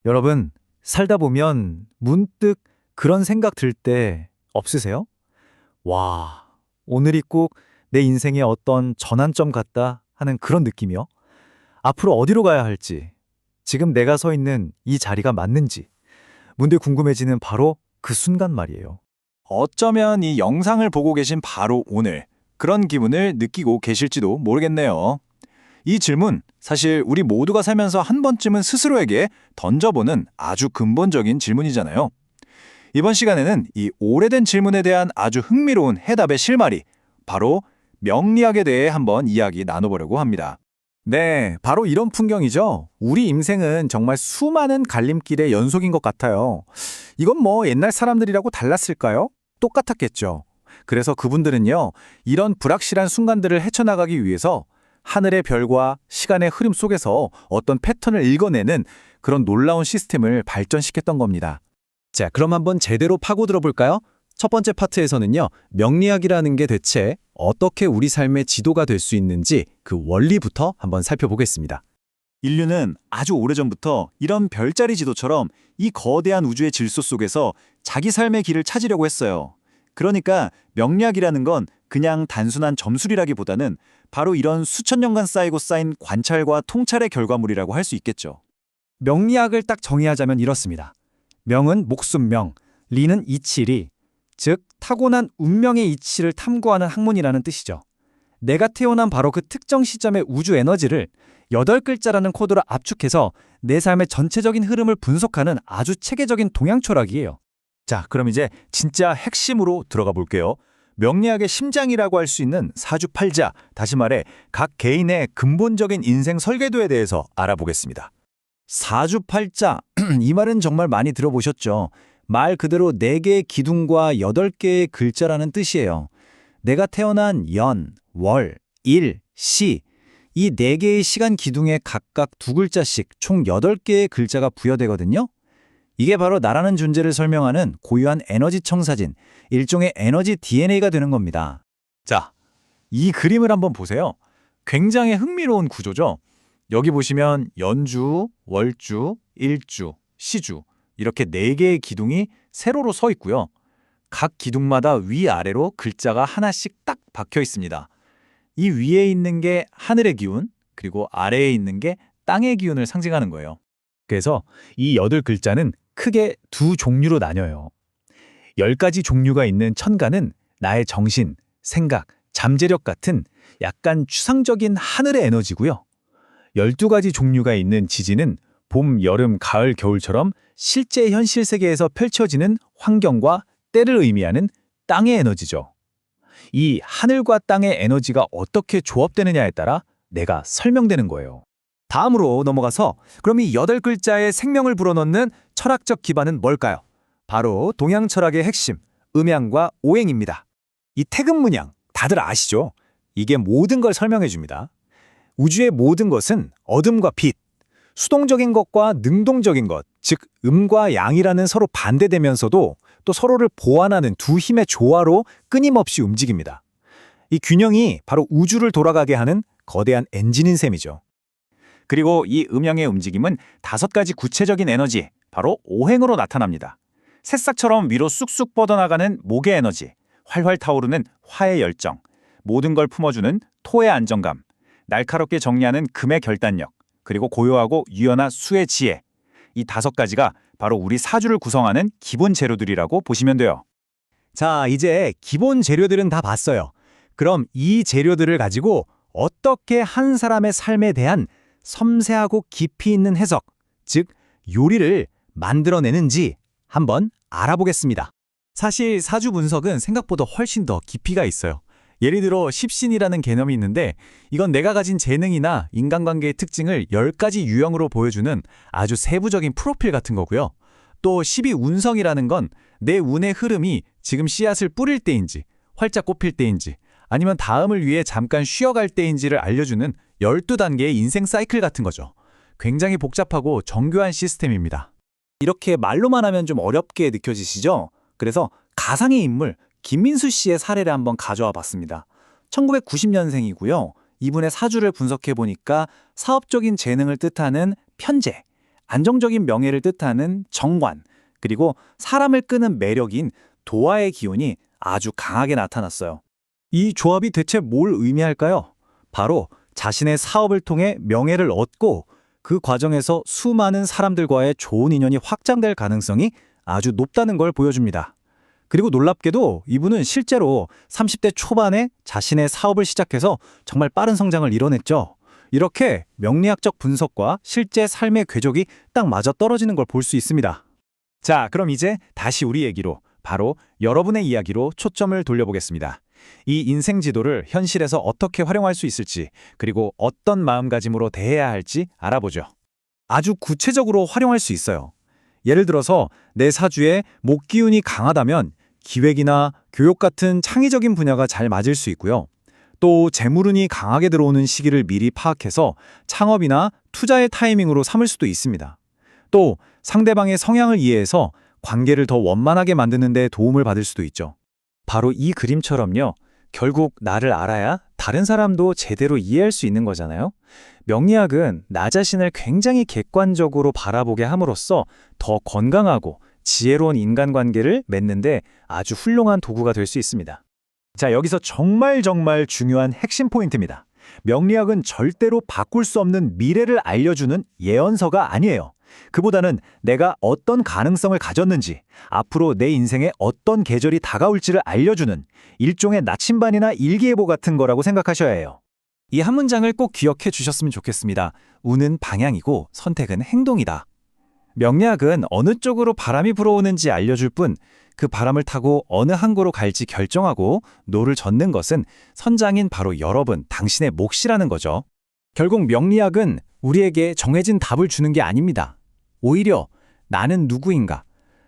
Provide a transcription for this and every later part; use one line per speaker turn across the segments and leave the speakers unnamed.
여러분, 살다 보면 문득 그런 생각 들 때 없으세요? 와, 오늘이 꼭 내 인생의 어떤 전환점 같다 하는 그런 느낌이요? 앞으로 어디로 가야 할지, 지금 내가 서 있는 이 자리가 맞는지, 문득 궁금해지는 바로 그 순간 말이에요.
어쩌면 이 영상을 보고 계신 바로 오늘 그런 기분을 느끼고 계실지도 모르겠네요. 이 질문, 사실 우리 모두가 살면서 한 번쯤은 스스로에게 던져보는 아주 근본적인 질문이잖아요. 이번 시간에는 이 오래된 질문에 대한 아주 흥미로운 해답의 실마리, 바로 명리학에 대해 한번 이야기 나눠보려고 합니다.
네, 바로 이런 풍경이죠. 우리 인생은 정말 수많은 갈림길의 연속인 것 같아요. 이건 뭐 옛날 사람들이라고 달랐을까요? 똑같았겠죠. 그래서 그분들은요, 이런 불확실한 순간들을 헤쳐나가기 위해서 하늘의 별과 시간의 흐름 속에서 어떤 패턴을 읽어내는 그런 놀라운 시스템을 발전시켰던 겁니다. 자, 그럼 한번 제대로 파고들어 볼까요? 첫 번째 파트에서는요, 명리학이라는 게 대체 어떻게 우리 삶의 지도가 될 수 있는지 그 원리부터 한번 살펴보겠습니다.
인류는 아주 오래전부터 이런 별자리 지도처럼 이 거대한 우주의 질서 속에서 자기 삶의 길을 찾으려고 했어요. 그러니까 명리학이라는 건 그냥 단순한 점술이라기보다는 바로 이런 수천 년간 쌓이고 쌓인 관찰과 통찰의 결과물이라고 할 수 있겠죠.
명리학을 딱 정의하자면 이렇습니다. 명은 목숨명, 리는 이치리, 즉 타고난 운명의 이치를 탐구하는 학문이라는 뜻이죠. 내가 태어난 바로 그 특정 시점의 우주 에너지를 8글자라는 코드로 압축해서 내 삶의 전체적인 흐름을 분석하는 아주 체계적인 동양 철학이에요.
자, 그럼 이제 진짜 핵심으로 들어가 볼게요. 명리학의 심장이라고 할 수 있는 사주팔자, 다시 말해 각 개인의 근본적인 인생 설계도에 대해서 알아보겠습니다.
사주팔자, 이 말은 정말 많이 들어보셨죠? 말 그대로 4개의 기둥과 8개의 글자라는 뜻이에요. 내가 태어난 연, 월, 일, 시, 이 4개의 시간 기둥에 각각 2글자씩 총 8개의 글자가 부여되거든요. 이게 바로 나라는 존재를 설명하는 고유한 에너지 청사진, 일종의 에너지 DNA가 되는 겁니다.
자, 이 그림을 한번 보세요. 굉장히 흥미로운 구조죠. 여기 보시면 연주, 월주, 일주, 시주 이렇게 4개의 기둥이 세로로 서 있고요. 각 기둥마다 위아래로 글자가 하나씩 딱 박혀 있습니다. 이 위에 있는 게 하늘의 기운, 그리고 아래에 있는 게 땅의 기운을 상징하는 거예요.
그래서 이 8글자는 크게 2종류로 나뉘어요. 10가지 종류가 있는 천간은 나의 정신, 생각, 잠재력 같은 약간 추상적인 하늘의 에너지고요. 12가지 종류가 있는 지진은 봄, 여름, 가을, 겨울처럼 실제 현실 세계에서 펼쳐지는 환경과 때를 의미하는 땅의 에너지죠. 이 하늘과 땅의 에너지가 어떻게 조합되느냐에 따라 내가 설명되는 거예요. 다음으로 넘어가서 그럼 이 8글자의 생명을 불어넣는 철학적 기반은 뭘까요? 바로 동양 철학의 핵심, 음양과 오행입니다. 이 태극문양, 다들 아시죠? 이게 모든 걸 설명해 줍니다. 우주의 모든 것은 어둠과 빛, 수동적인 것과 능동적인 것, 즉 음과 양이라는 서로 반대되면서도 또 서로를 보완하는 두 힘의 조화로 끊임없이 움직입니다. 이 균형이 바로 우주를 돌아가게 하는 거대한 엔진인 셈이죠.
그리고 이 음양의 움직임은 5가지 구체적인 에너지, 바로 오행으로 나타납니다. 새싹처럼 위로 쑥쑥 뻗어나가는 목의 에너지, 활활 타오르는 화의 열정, 모든 걸 품어주는 토의 안정감, 날카롭게 정리하는 금의 결단력, 그리고 고요하고 유연한 수의 지혜. 이 5가지가 바로 우리 사주를 구성하는 기본 재료들이라고 보시면 돼요.
자, 이제 기본 재료들은 다 봤어요. 그럼 이 재료들을 가지고 어떻게 한 사람의 삶에 대한 섬세하고 깊이 있는 해석, 즉 요리를 만들어내는지 한번 알아보겠습니다. 사실 사주 분석은 생각보다 훨씬 더 깊이가 있어요. 예를 들어 십신이라는 개념이 있는데 이건 내가 가진 재능이나 인간관계의 특징을 10가지 유형으로 보여주는 아주 세부적인 프로필 같은 거고요. 또 12운성이라는 건 내 운의 흐름이 지금 씨앗을 뿌릴 때인지 활짝 꼽힐 때인지 아니면 다음을 위해 잠깐 쉬어갈 때인지를 알려주는 12단계의 인생 사이클 같은 거죠. 굉장히 복잡하고 정교한 시스템입니다. 이렇게 말로만 하면 좀 어렵게 느껴지시죠? 그래서 가상의 인물 김민수 씨의 사례를 한번 가져와 봤습니다. 1990년생이고요. 이분의 사주를 분석해 보니까 사업적인 재능을 뜻하는 편재,
안정적인 명예를 뜻하는 정관, 그리고 사람을 끄는 매력인 도화의 기운이 아주 강하게 나타났어요.
이 조합이 대체 뭘 의미할까요? 바로 자신의 사업을 통해 명예를 얻고 그 과정에서 수많은 사람들과의 좋은 인연이 확장될 가능성이 아주 높다는 걸 보여줍니다. 그리고 놀랍게도 이분은 실제로 30대 초반에 자신의 사업을 시작해서 정말 빠른 성장을 이뤄냈죠. 이렇게 명리학적 분석과 실제 삶의 궤적이 딱 맞아떨어지는 걸 볼 수 있습니다. 자, 그럼 이제 다시 우리 얘기로, 바로 여러분의 이야기로 초점을 돌려보겠습니다. 이 인생 지도를 현실에서 어떻게 활용할 수 있을지, 그리고 어떤 마음가짐으로 대해야 할지 알아보죠. 아주 구체적으로 활용할 수 있어요. 예를 들어서 내 사주에 목 기운이 강하다면 기획이나 교육 같은 창의적인 분야가 잘 맞을 수 있고요. 또 재물운이 강하게 들어오는 시기를 미리 파악해서 창업이나 투자의 타이밍으로 삼을 수도 있습니다. 또 상대방의 성향을 이해해서 관계를 더 원만하게 만드는 데 도움을 받을 수도 있죠. 바로 이 그림처럼요. 결국 나를 알아야 다른 사람도 제대로 이해할 수 있는 거잖아요. 명리학은 나 자신을 굉장히 객관적으로 바라보게 함으로써 더 건강하고 지혜로운 인간관계를 맺는데 아주 훌륭한 도구가 될 수 있습니다. 자, 여기서 정말 중요한 핵심 포인트입니다. 명리학은 절대로 바꿀 수 없는 미래를 알려주는 예언서가 아니에요. 그보다는 내가 어떤 가능성을 가졌는지, 앞으로 내 인생에 어떤 계절이 다가올지를 알려주는 일종의 나침반이나 일기예보 같은 거라고 생각하셔야 해요. 이 한 문장을 꼭 기억해 주셨으면 좋겠습니다. 운은 방향이고 선택은 행동이다. 명리학은 어느 쪽으로 바람이 불어오는지 알려줄 뿐, 그 바람을 타고 어느 항구로 갈지 결정하고 노를 젓는 것은 선장인 바로 여러분, 당신의 몫이라는 거죠. 결국 명리학은 우리에게 정해진 답을 주는 게 아닙니다. 오히려 나는 누구인가?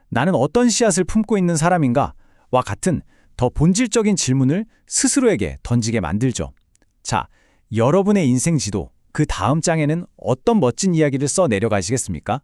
나는 어떤 씨앗을 품고 있는 사람인가? 와 같은 더 본질적인 질문을 스스로에게 던지게 만들죠. 자, 여러분의 인생 지도, 그 다음 장에는 어떤 멋진 이야기를 써 내려가시겠습니까?